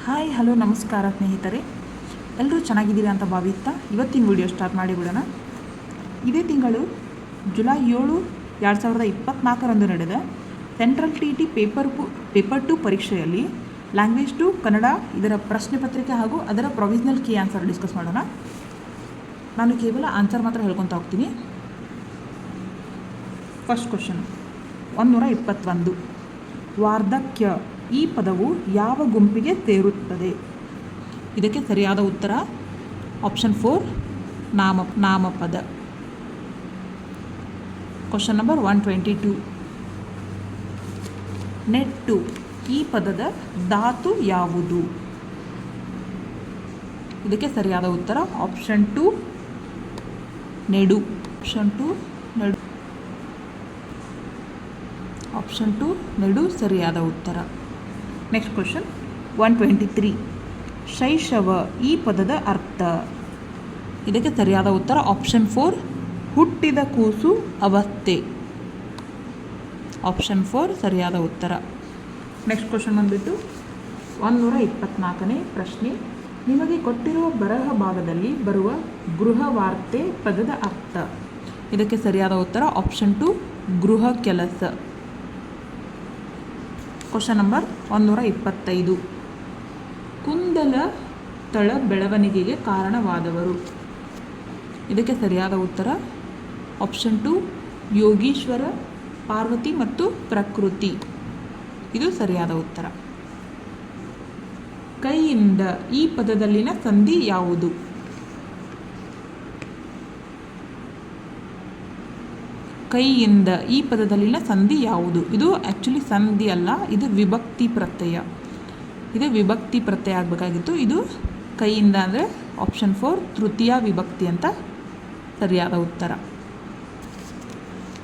Hi hello ನಮಸ್ಕಾರ ಸ್ನೇಹಿತರೆ, ಎಲ್ಲರೂ ಚೆನ್ನಾಗಿದ್ದೀರಾ ಅಂತ ಭಾವಿಸ್ತಾ ಇವತ್ತಿನ ವಿಡಿಯೋ ಸ್ಟಾರ್ಟ್ ಮಾಡಿಬಿಡೋಣ. ಇದೇ ತಿಂಗಳು ಜುಲೈ 7, 2024 ನಡೆದ ಸೆಂಟ್ರಲ್ TT ಪೇಪರ್ 2 ಪರೀಕ್ಷೆಯಲ್ಲಿ ಲ್ಯಾಂಗ್ವೇಜ್ 2 ಕನ್ನಡ ಇದರ ಪ್ರಶ್ನೆ ಪತ್ರಿಕೆ ಹಾಗೂ ಅದರ ಪ್ರೊವಿಷನಲ್ ಕೀ ಆನ್ಸರ್ ಡಿಸ್ಕಸ್ ಮಾಡೋಣ. ನಾನು ಕೇವಲ ಆನ್ಸರ್ ಮಾತ್ರ ಹೇಳ್ಕೊತಾ ಹೋಗ್ತೀನಿ. First question 121. ವಾರ್ಧಕ್ಯ ಈ ಪದವು ಯಾವ ಗುಂಪಿಗೆ ಸೇರುತ್ತದೆ? ಇದಕ್ಕೆ ಸರಿಯಾದ ಉತ್ತರ ಆಪ್ಷನ್ 4 ನಾಮಪದ. Question number 122. ನೆಟ್ಟು ಈ ಪದದ ಧಾತು ಯಾವುದು? ಇದಕ್ಕೆ ಸರಿಯಾದ ಉತ್ತರ ಆಪ್ಷನ್ 2 ನೆಡು. ಆಪ್ಷನ್ 2 ನೆಡು ಸರಿಯಾದ ಉತ್ತರ. Next question 123. ಶೈಶವ ಈ ಪದದ ಅರ್ಥ? ಇದಕ್ಕೆ ಸರಿಯಾದ ಉತ್ತರ ಆಪ್ಷನ್ 4 ಹುಟ್ಟಿದ ಕೂಸು ಅವಸ್ಥೆ. ಆಪ್ಷನ್ 4 ಸರಿಯಾದ ಉತ್ತರ. ನೆಕ್ಸ್ಟ್ ಕ್ವಶನ್ ಬಂದುಬಿಟ್ಟು 124ನೇ ಪ್ರಶ್ನೆ. ನಿಮಗೆ ಕೊಟ್ಟಿರುವ ಬರಹ ಭಾಗದಲ್ಲಿ ಬರುವ ಗೃಹವಾರ್ತೆ ಪದದ ಅರ್ಥ? ಇದಕ್ಕೆ ಸರಿಯಾದ ಉತ್ತರ ಆಪ್ಷನ್ 2 ಗೃಹ ಕೆಲಸ. Question number 125. ಕುಂದಲ ತಳ ಬೆಳವಣಿಗೆಗೆ ಕಾರಣವಾದವರು? ಇದಕ್ಕೆ ಸರಿಯಾದ ಉತ್ತರ ಆಪ್ಷನ್ 2 ಯೋಗೀಶ್ವರ, ಪಾರ್ವತಿ ಮತ್ತು ಪ್ರಕೃತಿ. ಇದು ಸರಿಯಾದ ಉತ್ತರ. ಕೈಯಿಂದ ಈ ಪದದಲ್ಲಿನ ಸಂಧಿ ಯಾವುದು? ಕೈಯಿಂದ ಈ ಪದದಲ್ಲಿನ ಸಂಧಿ ಯಾವುದು? ಇದು ಆ್ಯಕ್ಚುಲಿ ಸಂಧಿ ಅಲ್ಲ, ಇದು ವಿಭಕ್ತಿ ಪ್ರತ್ಯಯ. ಇದು ವಿಭಕ್ತಿ ಪ್ರತ್ಯಯ ಆಗಬೇಕಾಗಿತ್ತು. ಇದು ಕೈಯಿಂದ ಅಂದರೆ ಆಪ್ಷನ್ 4 ತೃತೀಯ ವಿಭಕ್ತಿ ಅಂತ ಸರಿಯಾದ ಉತ್ತರ.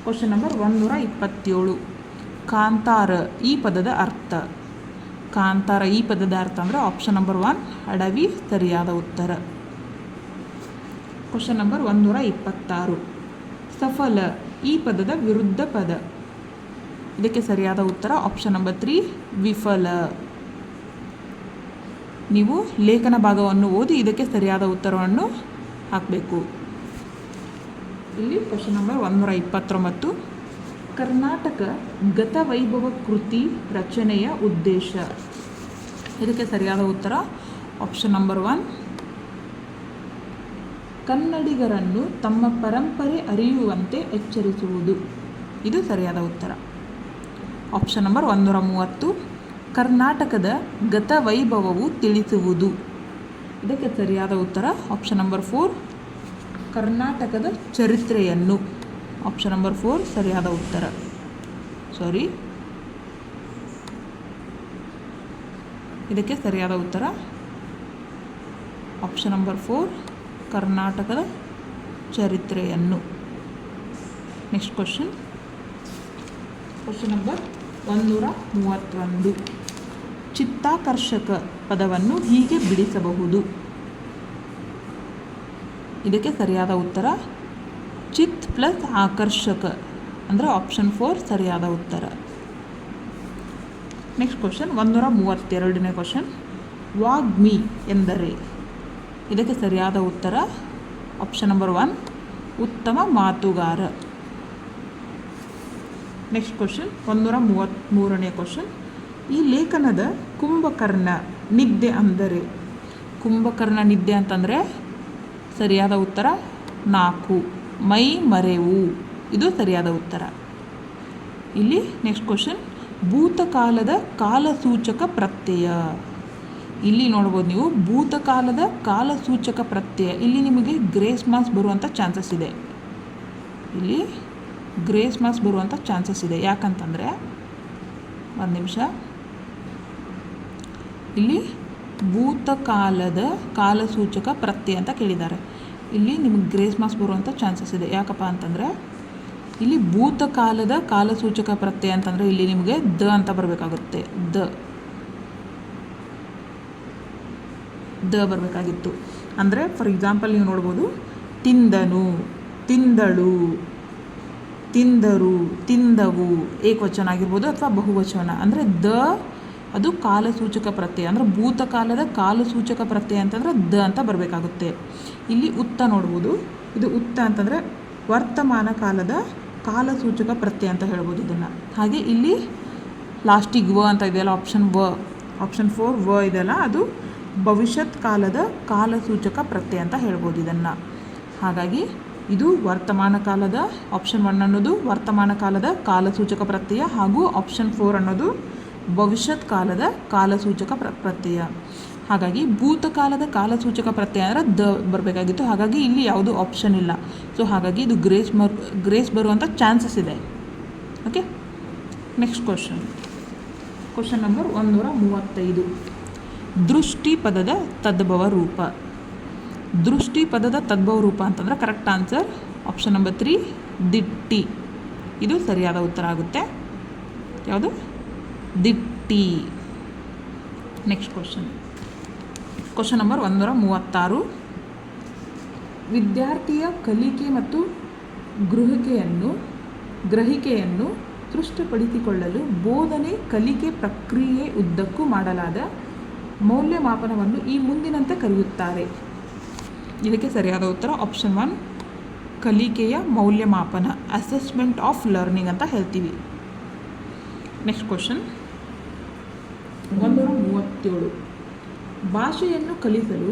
Question number 127. ಕಾಂತಾರ ಈ ಪದದ ಅರ್ಥ? ಕಾಂತಾರ ಈ ಪದದ ಅರ್ಥ ಅಂದರೆ ಆಪ್ಷನ್ ನಂಬರ್ 1 ಅಡವಿ ಸರಿಯಾದ ಉತ್ತರ. Question number 126. ಸಫಲ ಈ ಪದದ ವಿರುದ್ಧ ಪದ? ಇದಕ್ಕೆ ಸರಿಯಾದ ಉತ್ತರ ಆಪ್ಷನ್ ನಂಬರ್ 3 ವಿಫಲ. ನೀವು ಲೇಖನ ಭಾಗವನ್ನು ಓದಿ ಇದಕ್ಕೆ ಸರಿಯಾದ ಉತ್ತರವನ್ನು ಹಾಕಬೇಕು. ಇಲ್ಲಿ ಕ್ವಶನ್ ನಂಬರ್ 129. ಕರ್ನಾಟಕ ಗತವೈಭವ ಕೃತಿ ರಚನೆಯ ಉದ್ದೇಶ? ಇದಕ್ಕೆ ಸರಿಯಾದ ಉತ್ತರ ಆಪ್ಷನ್ ನಂಬರ್ 1 ಕನ್ನಡಿಗರನ್ನು ತಮ್ಮ ಪರಂಪರೆ ಅರಿಯುವಂತೆ ಎಚ್ಚರಿಸುವುದು. ಇದು ಸರಿಯಾದ ಉತ್ತರ. Option number 130. ಕರ್ನಾಟಕದ ಗತವೈಭವವು ತಿಳಿಸುವುದು. ಇದಕ್ಕೆ ಸರಿಯಾದ ಉತ್ತರ ಆಪ್ಷನ್ ನಂಬರ್ 4 ಕರ್ನಾಟಕದ ಚರಿತ್ರೆಯನ್ನು. ಆಪ್ಷನ್ ನಂಬರ್ 4 ಸರಿಯಾದ ಉತ್ತರ. ಇದಕ್ಕೆ ಸರಿಯಾದ ಉತ್ತರ ಆಪ್ಷನ್ ನಂಬರ್ 4 ಕರ್ನಾಟಕದ ಚರಿತ್ರೆಯನ್ನು. Next question number 131. ಚಿತ್ತಾಕರ್ಷಕ ಪದವನ್ನು ಹೀಗೆ ಬಿಡಿಸಬಹುದು? ಇದಕ್ಕೆ ಸರಿಯಾದ ಉತ್ತರ ಚಿತ್ ಪ್ಲಸ್ ಆಕರ್ಷಕ ಅಂದರೆ ಆಪ್ಷನ್ 4 ಸರಿಯಾದ ಉತ್ತರ. ನೆಕ್ಸ್ಟ್ ಕ್ವಶನ್ 132ನೇ ಕ್ವಶನ್. ವಾಗ್ಮಿ ಎಂದರೆ? ಇದಕ್ಕೆ ಸರಿಯಾದ ಉತ್ತರ ಆಪ್ಷನ್ ನಂಬರ್ 1 ಉತ್ತಮ ಮಾತುಗಾರ. ನೆಕ್ಸ್ಟ್ ಕ್ವಶನ್ 133ನೇ ಕ್ವಶನ್. ಈ ಲೇಖನದ ಕುಂಭಕರ್ಣ ನಿದ್ದೆ ಅಂದರೆ? ಕುಂಭಕರ್ಣ ನಿದ್ದೆ ಅಂತಂದರೆ ಸರಿಯಾದ ಉತ್ತರ 4 ಮೈ ಮರೆವು. ಇದು ಸರಿಯಾದ ಉತ್ತರ. ಇಲ್ಲಿ ನೆಕ್ಸ್ಟ್ ಕ್ವಶನ್ ಭೂತಕಾಲದ ಕಾಲಸೂಚಕ ಪ್ರತ್ಯಯ? ಇಲ್ಲಿ ನೋಡ್ಬೋದು ನೀವು ಭೂತಕಾಲದ ಕಾಲಸೂಚಕ ಪ್ರತ್ಯಯ. ಇಲ್ಲಿ ನಿಮಗೆ ಗ್ರೇಸ್ ಮಾರ್ಕ್ಸ್ ಬರುವಂಥ ಚಾನ್ಸಸ್ ಇದೆ. ಇಲ್ಲಿ ಗ್ರೇಸ್ ಮಾರ್ಕ್ಸ್ ಬರುವಂಥ ಚಾನ್ಸಸ್ ಇದೆ. ಯಾಕಂತಂದರೆ ಒಂದು ನಿಮಿಷ, ಇಲ್ಲಿ ಭೂತಕಾಲದ ಕಾಲಸೂಚಕ ಪ್ರತ್ಯಯ ಅಂತ ಕೇಳಿದ್ದಾರೆ. ಇಲ್ಲಿ ನಿಮಗೆ ಗ್ರೇಸ್ ಮಾರ್ಕ್ಸ್ ಬರುವಂಥ ಚಾನ್ಸಸ್ ಇದೆ. ಯಾಕಪ್ಪ ಅಂತಂದರೆ ಇಲ್ಲಿ ಭೂತಕಾಲದ ಕಾಲಸೂಚಕ ಪ್ರತ್ಯಯ ಅಂತಂದರೆ ಇಲ್ಲಿ ನಿಮಗೆ ದ ಅಂತ ಬರಬೇಕಾಗುತ್ತೆ. ದ ಬರಬೇಕಾಗಿತ್ತು. ಅಂದರೆ ಫಾರ್ ಎಕ್ಸಾಂಪಲ್ ನೀವು ನೋಡ್ಬೋದು ತಿಂದನು, ತಿಂದಳು, ತಿಂದರು, ತಿಂದವು ಏಕವಚನ ಆಗಿರ್ಬೋದು ಅಥವಾ ಬಹುವಚನ. ಅಂದರೆ ದ ಅದು ಕಾಲಸೂಚಕ ಪ್ರತ್ಯಯ, ಅಂದರೆ ಭೂತಕಾಲದ ಕಾಲಸೂಚಕ ಪ್ರತ್ಯಯ ಅಂತಂದರೆ ದ ಅಂತ ಬರಬೇಕಾಗುತ್ತೆ. ಇಲ್ಲಿ ಉತ್ತ ನೋಡ್ಬೋದು, ಇದು ಉತ್ತ ಅಂತಂದರೆ ವರ್ತಮಾನ ಕಾಲದ ಕಾಲಸೂಚಕ ಪ್ರತ್ಯಯ ಅಂತ ಹೇಳ್ಬೋದು ಇದನ್ನು. ಹಾಗೆ ಇಲ್ಲಿ ಲಾಸ್ಟಿಗೆ ವ ಅಂತ ಇದೆಯಲ್ಲ, ಆಪ್ಷನ್ 4 ವ ಇದೆಯಲ್ಲ, ಅದು ಭವಿಷ್ಯತ್ ಕಾಲದ ಕಾಲಸೂಚಕ ಪ್ರತ್ಯಯ ಅಂತ ಹೇಳ್ಬೋದು ಇದನ್ನು. ಹಾಗಾಗಿ ಇದು ವರ್ತಮಾನ ಕಾಲದ ಆಪ್ಷನ್ 1 ಅನ್ನೋದು ವರ್ತಮಾನ ಕಾಲದ ಕಾಲಸೂಚಕ ಪ್ರತ್ಯಯ, ಹಾಗೂ ಆಪ್ಷನ್ 4 ಅನ್ನೋದು ಭವಿಷ್ಯತ್ ಕಾಲದ ಕಾಲಸೂಚಕ ಪ್ರತ್ಯಯ. ಹಾಗಾಗಿ ಭೂತಕಾಲದ ಕಾಲಸೂಚಕ ಪ್ರತ್ಯಯ ಅಂದರೆ ದ ಬರಬೇಕಾಗಿತ್ತು. ಹಾಗಾಗಿ ಇಲ್ಲಿ ಯಾವುದು ಆಪ್ಷನ್ ಇಲ್ಲ. ಸೊ ಹಾಗಾಗಿ ಇದು ಗ್ರೇಸ್ ಬರುವಂಥ ಚಾನ್ಸಸ್ ಇದೆ. Okay, next question number 135. ದೃಷ್ಟಿ ಪದದ ತದ್ಭವ ರೂಪ. ದೃಷ್ಟಿ ಪದದ ತದ್ಭವ ರೂಪ ಅಂತಂದರೆ ಕರೆಕ್ಟ್ ಆನ್ಸರ್ ಆಪ್ಷನ್ ನಂಬರ್ 3 ದಿಟ್ಟಿ. ಇದು ಸರಿಯಾದ ಉತ್ತರ ಆಗುತ್ತೆ. ಯಾವುದು? ದಿಟ್ಟಿ. Next question number 136. ವಿದ್ಯಾರ್ಥಿಯ ಕಲಿಕೆ ಮತ್ತು ಗ್ರಹಿಕೆಯನ್ನು ಸ್ಪಷ್ಟಪಡಿಸಿಕೊಳ್ಳಲು ಬೋಧನೆ ಕಲಿಕೆ ಪ್ರಕ್ರಿಯೆ ಉದ್ದಕ್ಕೂ ಮಾಡಲಾದ ಮೌಲ್ಯಮಾಪನವನ್ನು ಈ ಮುಂದಿನಂತೆ ಕರೆಯುತ್ತಾರೆ. ಇದಕ್ಕೆ ಸರಿಯಾದ ಉತ್ತರ ಆಪ್ಷನ್ 1 ಕಲಿಕೆಯ ಮೌಲ್ಯಮಾಪನ, ಅಸೆಸ್ಮೆಂಟ್ ಆಫ್ ಲರ್ನಿಂಗ್ ಅಂತ ಹೇಳ್ತೀವಿ. Next question 137. ಭಾಷೆಯನ್ನು ಕಲಿಸಲು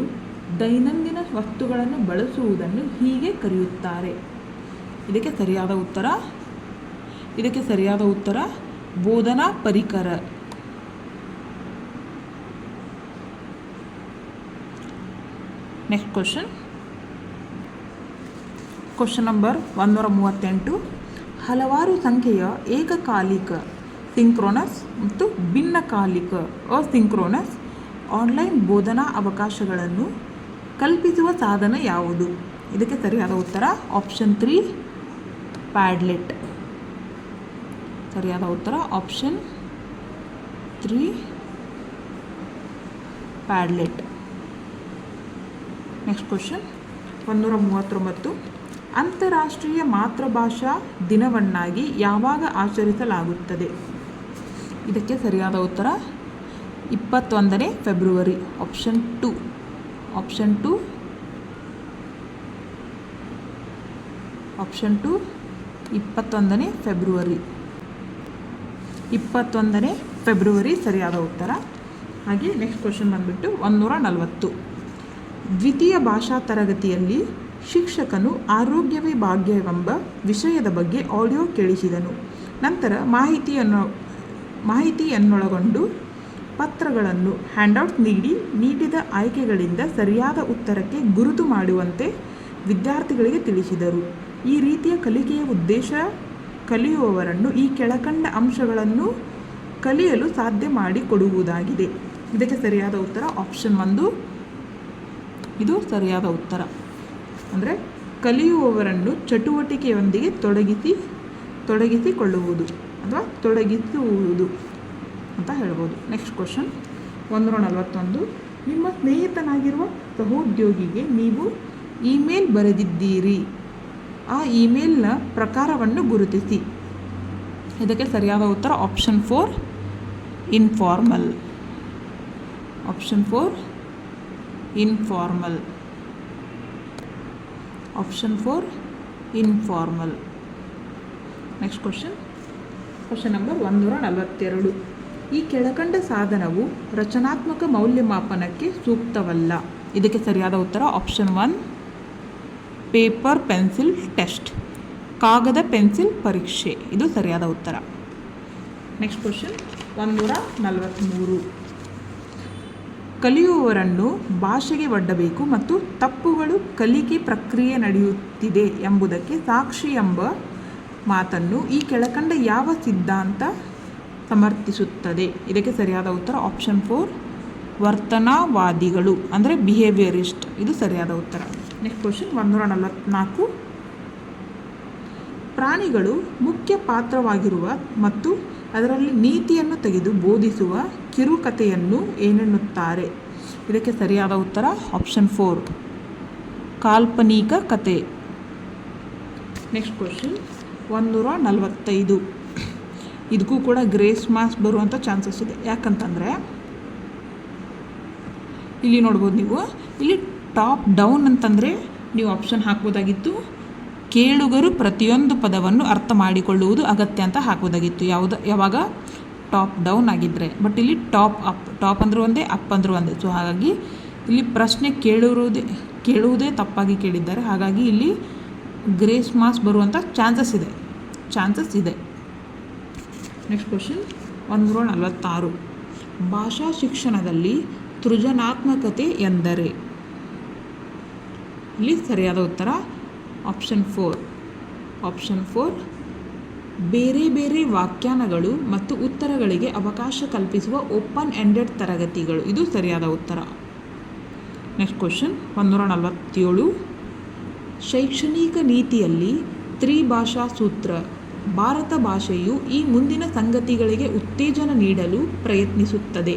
ದೈನಂದಿನ ವಸ್ತುಗಳನ್ನು ಬಳಸುವುದನ್ನು ಹೀಗೆ ಕರೆಯುತ್ತಾರೆ. ಇದಕ್ಕೆ ಸರಿಯಾದ ಉತ್ತರ ಬೋಧನಾ ಪರಿಕರ. Next question number 138. ಹಲವಾರು ಸಂಖ್ಯೆಯ ಏಕಕಾಲಿಕ ಸಿಂಕ್ರೋನಸ್ ಮತ್ತು ಭಿನ್ನಕಾಲಿಕ ಅಸಿಂಕ್ರೋನಸ್ ಆನ್ಲೈನ್ ಬೋಧನಾ ಅವಕಾಶಗಳನ್ನು ಕಲ್ಪಿಸುವ ಸಾಧನ ಯಾವುದು? ಇದಕ್ಕೆ ಸರಿಯಾದ ಉತ್ತರ ಆಪ್ಷನ್ 3 ಪ್ಯಾಡ್ಲೆಟ್. ಸರಿಯಾದ ಉತ್ತರ ಆಪ್ಷನ್ 3 ಪ್ಯಾಡ್ಲೆಟ್. Next question 139. ಅಂತಾರಾಷ್ಟ್ರೀಯ ಮಾತೃಭಾಷಾ ದಿನವನ್ನಾಗಿ ಯಾವಾಗ ಆಚರಿಸಲಾಗುತ್ತದೆ? ಇದಕ್ಕೆ ಸರಿಯಾದ ಉತ್ತರ 21ನೇ ಫೆಬ್ರವರಿ ಆಪ್ಷನ್ 2. 21ನೇ ಫೆಬ್ರವರಿ ಸರಿಯಾದ ಉತ್ತರ. ಹಾಗೆ ನೆಕ್ಸ್ಟ್ ಕ್ವಶನ್ ಬಂದುಬಿಟ್ಟು 140. ದ್ವಿತೀಯ ಭಾಷಾ ತರಗತಿಯಲ್ಲಿ ಶಿಕ್ಷಕನು ಆರೋಗ್ಯವೇ ಭಾಗ್ಯವೆಂಬ ವಿಷಯದ ಬಗ್ಗೆ ಆಡಿಯೋ ಕೇಳಿಸಿದನು. ನಂತರ ಮಾಹಿತಿಯನ್ನೊಳಗೊಂಡು ಪತ್ರಗಳನ್ನು ಹ್ಯಾಂಡ್ಔಟ್ ನೀಡಿದ ಆಯ್ಕೆಗಳಿಂದ ಸರಿಯಾದ ಉತ್ತರಕ್ಕೆ ಗುರುತು ಮಾಡುವಂತೆ ವಿದ್ಯಾರ್ಥಿಗಳಿಗೆ ತಿಳಿಸಿದರು. ಈ ರೀತಿಯ ಕಲಿಕೆಯ ಉದ್ದೇಶ ಕಲಿಯುವವರನ್ನು ಈ ಕೆಳಕಂಡ ಅಂಶಗಳನ್ನು ಕಲಿಯಲು ಸಾಧ್ಯ ಮಾಡಿಕೊಡುವುದಾಗಿದೆ. ಇದಕ್ಕೆ ಸರಿಯಾದ ಉತ್ತರ ಆಪ್ಷನ್ 1. ಇದು ಸರಿಯಾದ ಉತ್ತರ. ಅಂದರೆ ಕಲಿಯುವವರನ್ನು ಚಟುವಟಿಕೆಯೊಂದಿಗೆ ತೊಡಗಿಸಿಕೊಳ್ಳುವುದು ಅಥವಾ ತೊಡಗಿಸುವುದು ಅಂತ ಹೇಳ್ಬೋದು. Next question 141. ನಿಮ್ಮ ಸ್ನೇಹಿತನಾಗಿರುವ ಸಹೋದ್ಯೋಗಿಗೆ ನೀವು ಇಮೇಲ್ ಬರೆದಿದ್ದೀರಿ. ಆ ಇಮೇಲ್ನ ಪ್ರಕಾರವನ್ನು ಗುರುತಿಸಿ. ಇದಕ್ಕೆ ಸರಿಯಾದ ಉತ್ತರ option 4 informal. Option 4 informal. Next question number 142. ಈ ಕೆಳಕಂಡ ಸಾಧನವು ರಚನಾತ್ಮಕ ಮೌಲ್ಯಮಾಪನಕ್ಕೆ ಸೂಕ್ತವಲ್ಲ. ಇದಕ್ಕೆ ಸರಿಯಾದ ಉತ್ತರ ಆಪ್ಷನ್ 1 ಪೇಪರ್ ಪೆನ್ಸಿಲ್ ಟೆಸ್ಟ್, ಕಾಗದ ಪೆನ್ಸಿಲ್ ಪರೀಕ್ಷೆ. ಇದು ಸರಿಯಾದ ಉತ್ತರ. Next question 143. ಕಲಿಯುವವರನ್ನು ಭಾಷೆಗೆ ಒಡ್ಡಬೇಕು ಮತ್ತು ತಪ್ಪುಗಳು ಕಲಿಕೆ ಪ್ರಕ್ರಿಯೆ ನಡೆಯುತ್ತಿದೆ ಎಂಬುದಕ್ಕೆ ಸಾಕ್ಷಿ ಎಂಬ ಮಾತನ್ನು ಈ ಕೆಳಕಂಡ ಯಾವ ಸಿದ್ಧಾಂತ ಸಮರ್ಥಿಸುತ್ತದೆ? ಇದಕ್ಕೆ ಸರಿಯಾದ ಉತ್ತರ ಆಪ್ಷನ್ 4 ವರ್ತನವಾದಿಗಳು, ಅಂದರೆ ಬಿಹೇವಿಯರಿಸ್ಟ್. ಇದು ಸರಿಯಾದ ಉತ್ತರ. Next question 144. ಪ್ರಾಣಿಗಳು ಮುಖ್ಯ ಪಾತ್ರವಾಗಿರುವ ಮತ್ತು ಅದರಲ್ಲಿ ನೀತಿಯನ್ನು ತೆಗೆದು ಬೋಧಿಸುವ ಕಿರುಕಥೆಯನ್ನು ಏನೆನ್ನುತ್ತಾರೆ? ಇದಕ್ಕೆ ಸರಿಯಾದ ಉತ್ತರ ಆಪ್ಷನ್ 4 ಕಾಲ್ಪನಿಕ ಕಥೆ. Next question 145. ಇದಕ್ಕೂ ಕೂಡ ಗ್ರೇಸ್ ಮಾರ್ಕ್ಸ್ ಬರುವಂಥ ಚಾನ್ಸಸ್ ಇದೆ. ಯಾಕಂತಂದರೆ ಇಲ್ಲಿ ನೋಡ್ಬೋದು ನೀವು, ಇಲ್ಲಿ ಟಾಪ್ ಡೌನ್ ಅಂತಂದರೆ ನೀವು ಆಪ್ಷನ್ ಹಾಕ್ಬೋದಾಗಿತ್ತು, ಕೇಳುಗರು ಪ್ರತಿಯೊಂದು ಪದವನ್ನು ಅರ್ಥ ಮಾಡಿಕೊಳ್ಳುವುದು ಅಗತ್ಯ ಅಂತ ಹಾಕ್ಬೋದಾಗಿತ್ತು. ಯಾವಾಗ ಟಾಪ್ ಡೌನ್ ಆಗಿದ್ದರೆ. ಬಟ್ ಇಲ್ಲಿ ಟಾಪ್ ಅಪ್, ಟಾಪ್ ಅಂದರೂ ಒಂದೇ, ಅಪ್ ಅಂದರೂ ಒಂದೇ. ಸೊ ಹಾಗಾಗಿ ಇಲ್ಲಿ ಪ್ರಶ್ನೆ ಕೇಳುವುದೇ ತಪ್ಪಾಗಿ ಕೇಳಿದ್ದಾರೆ. ಹಾಗಾಗಿ ಇಲ್ಲಿ ಗ್ರೇಸ್ ಮಾರ್ಕ್ಸ್ ಬರುವಂಥ ಚಾನ್ಸಸ್ ಇದೆ. Next question 146. ಭಾಷಾ ಶಿಕ್ಷಣದಲ್ಲಿ ಸೃಜನಾತ್ಮಕತೆ ಎಂದರೆ? ಇಲ್ಲಿ ಸರಿಯಾದ ಉತ್ತರ ಆಪ್ಷನ್ 4. ಬೇರೆ ಬೇರೆ ವ್ಯಾಖ್ಯಾನಗಳು ಮತ್ತು ಉತ್ತರಗಳಿಗೆ ಅವಕಾಶ ಕಲ್ಪಿಸುವ ಓಪನ್ ಎಂಡೆಡ್ ತರಗತಿಗಳು. ಇದು ಸರಿಯಾದ ಉತ್ತರ. Next question 147. ಶೈಕ್ಷಣಿಕ ನೀತಿಯಲ್ಲಿ ತ್ರಿಭಾಷಾ ಸೂತ್ರ. ಭಾರತ ಭಾಷೆಯು ಈ ಮುಂದಿನ ಸಂಗತಿಗಳಿಗೆ ಉತ್ತೇಜನ ನೀಡಲು ಪ್ರಯತ್ನಿಸುತ್ತದೆ.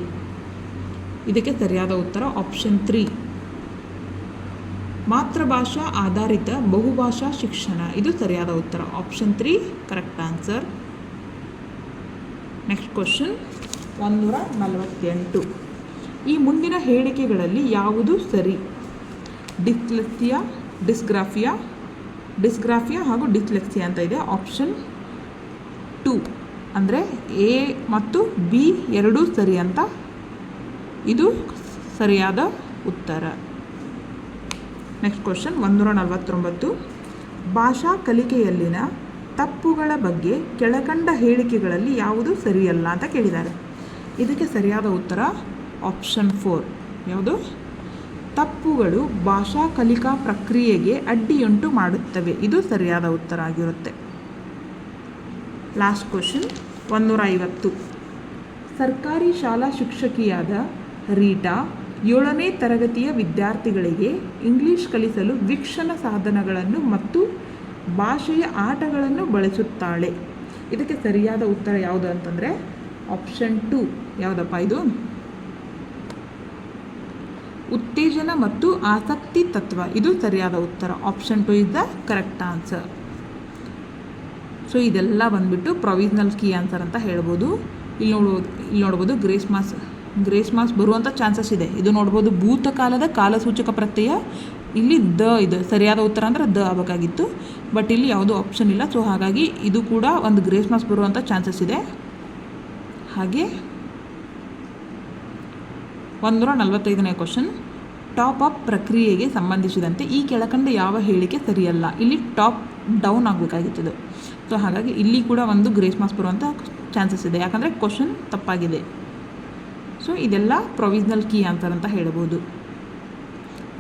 ಇದಕ್ಕೆ ಸರಿಯಾದ ಉತ್ತರ ಆಪ್ಷನ್ 3. ಮಾತೃಭಾಷಾ ಆಧಾರಿತ ಬಹುಭಾಷಾ ಶಿಕ್ಷಣ. ಇದು ಸರಿಯಾದ ಉತ್ತರ option 3 correct answer. Next question 148. ಈ ಮುಂದಿನ ಹೇಳಿಕೆಗಳಲ್ಲಿ ಯಾವುದು ಸರಿ? ಡಿಸ್ಗ್ರಾಫಿಯಾ ಹಾಗೂ ಡಿಸ್ಲೆಕ್ಸಿಯಾ ಅಂತ ಇದೆ. ಆಪ್ಷನ್ 2 ಅಂದರೆ ಎ ಮತ್ತು ಬಿ ಎರಡೂ ಸರಿ ಅಂತ ಇದು ಸರಿಯಾದ ಉತ್ತರ. Next question 149. ಭಾಷಾ ಕಲಿಕೆಯಲ್ಲಿನ ತಪ್ಪುಗಳ ಬಗ್ಗೆ ಕೆಳಕಂಡ ಹೇಳಿಕೆಗಳಲ್ಲಿ ಯಾವುದು ಸರಿಯಲ್ಲ ಅಂತ ಕೇಳಿದ್ದಾರೆ. ಇದಕ್ಕೆ ಸರಿಯಾದ ಉತ್ತರ ಆಪ್ಷನ್ 4. ಯಾವುದು? ತಪ್ಪುಗಳು ಭಾಷಾ ಕಲಿಕಾ ಪ್ರಕ್ರಿಯೆಗೆ ಅಡ್ಡಿಯುಂಟು ಮಾಡುತ್ತವೆ. ಇದು ಸರಿಯಾದ ಉತ್ತರ ಆಗಿರುತ್ತೆ. Last question 150. ಸರ್ಕಾರಿ ಶಾಲಾ ಶಿಕ್ಷಕಿಯಾದ ರೀಟಾ 7ನೇ ತರಗತಿಯ ವಿದ್ಯಾರ್ಥಿಗಳಿಗೆ ಇಂಗ್ಲಿಷ್ ಕಲಿಸಲು ವೀಕ್ಷಣ ಸಾಧನಗಳನ್ನು ಮತ್ತು ಭಾಷೆಯ ಆಟಗಳನ್ನು ಬಳಸುತ್ತಾಳೆ. ಇದಕ್ಕೆ ಸರಿಯಾದ ಉತ್ತರ ಯಾವುದು ಅಂತಂದರೆ ಆಪ್ಷನ್ 2. ಯಾವುದಪ್ಪ ಇದು? ಉತ್ತೇಜನ ಮತ್ತು ಆಸಕ್ತಿ ತತ್ವ. ಇದು ಸರಿಯಾದ ಉತ್ತರ option 2 is the correct answer. So ಇದೆಲ್ಲ ಬಂದುಬಿಟ್ಟು ಪ್ರೊವಿಷನಲ್ ಕೀ ಆನ್ಸರ್ ಅಂತ ಹೇಳ್ಬೋದು. ಇಲ್ಲಿ ನೋಡ್ಬೋದು ಗ್ರೇಸ್ ಮಾರ್ಕ್ಸ್ ಬರುವಂಥ ಚಾನ್ಸಸ್ ಇದೆ. ಇದು ನೋಡ್ಬೋದು ಭೂತಕಾಲದ ಕಾಲಸೂಚಕ ಪ್ರತ್ಯಯ. ಇಲ್ಲಿ ಇದು ಸರಿಯಾದ ಉತ್ತರ ಅಂದರೆ ಆಗಬೇಕಾಗಿತ್ತು. ಬಟ್ ಇಲ್ಲಿ ಯಾವುದೂ ಆಪ್ಷನ್ ಇಲ್ಲ. ಸೊ ಹಾಗಾಗಿ ಇದು ಕೂಡ ಒಂದು ಗ್ರೇಸ್ ಮಾರ್ಕ್ಸ್ ಬರುವಂಥ ಚಾನ್ಸಸ್ ಇದೆ. ಹಾಗೆ 145ನೇ ಕ್ವಶನ್. ಟಾಪ್ ಅಪ್ ಪ್ರಕ್ರಿಯೆಗೆ ಸಂಬಂಧಿಸಿದಂತೆ ಈ ಕೆಳಕಂಡ ಯಾವ ಹೇಳಿಕೆ ಸರಿಯಲ್ಲ? ಇಲ್ಲಿ ಟಾಪ್ ಡೌನ್ ಆಗಬೇಕಾಗಿತ್ತು. ಸೊ ಹಾಗಾಗಿ ಇಲ್ಲಿ ಕೂಡ ಒಂದು ಗ್ರೇಸ್ ಮಾರ್ಕ್ಸ್ ಬರುವಂಥ ಚಾನ್ಸಸ್ ಇದೆ. ಯಾಕಂದರೆ ಕ್ವಶನ್ ತಪ್ಪಾಗಿದೆ. ಸೊ ಇದೆಲ್ಲ ಪ್ರೊವಿಷನಲ್ ಕೀ ಆನ್ಸರ್ ಅಂತ ಹೇಳ್ಬೋದು.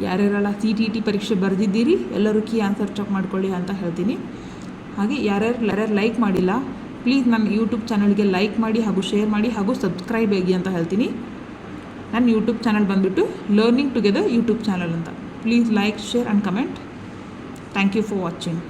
ಯಾರ್ಯಾರೆಲ್ಲ CTET ಪರೀಕ್ಷೆ ಬರೆದಿದ್ದೀರಿ ಎಲ್ಲರೂ ಕೀ ಆನ್ಸರ್ ಚೆಕ್ ಮಾಡ್ಕೊಳ್ಳಿ ಅಂತ ಹೇಳ್ತೀನಿ. ಹಾಗೆ ಯಾರ್ಯಾರು ಲೈಕ್ ಮಾಡಿಲ್ಲ ಪ್ಲೀಸ್ ನನ್ನ ಯೂಟ್ಯೂಬ್ ಚಾನಲ್ಗೆ ಲೈಕ್ ಮಾಡಿ ಹಾಗೂ ಶೇರ್ ಮಾಡಿ ಹಾಗೂ ಸಬ್ಸ್ಕ್ರೈಬ್ ಆಗಿ ಅಂತ ಹೇಳ್ತೀನಿ. ನನ್ನ ಯೂಟ್ಯೂಬ್ ಚಾನಲ್ ಬಂದುಬಿಟ್ಟು ಲರ್ನಿಂಗ್ ಟುಗೆದರ್ ಯೂಟ್ಯೂಬ್ ಚಾನಲ್ ಅಂತ. Please like, share and comment. Thank you for watching.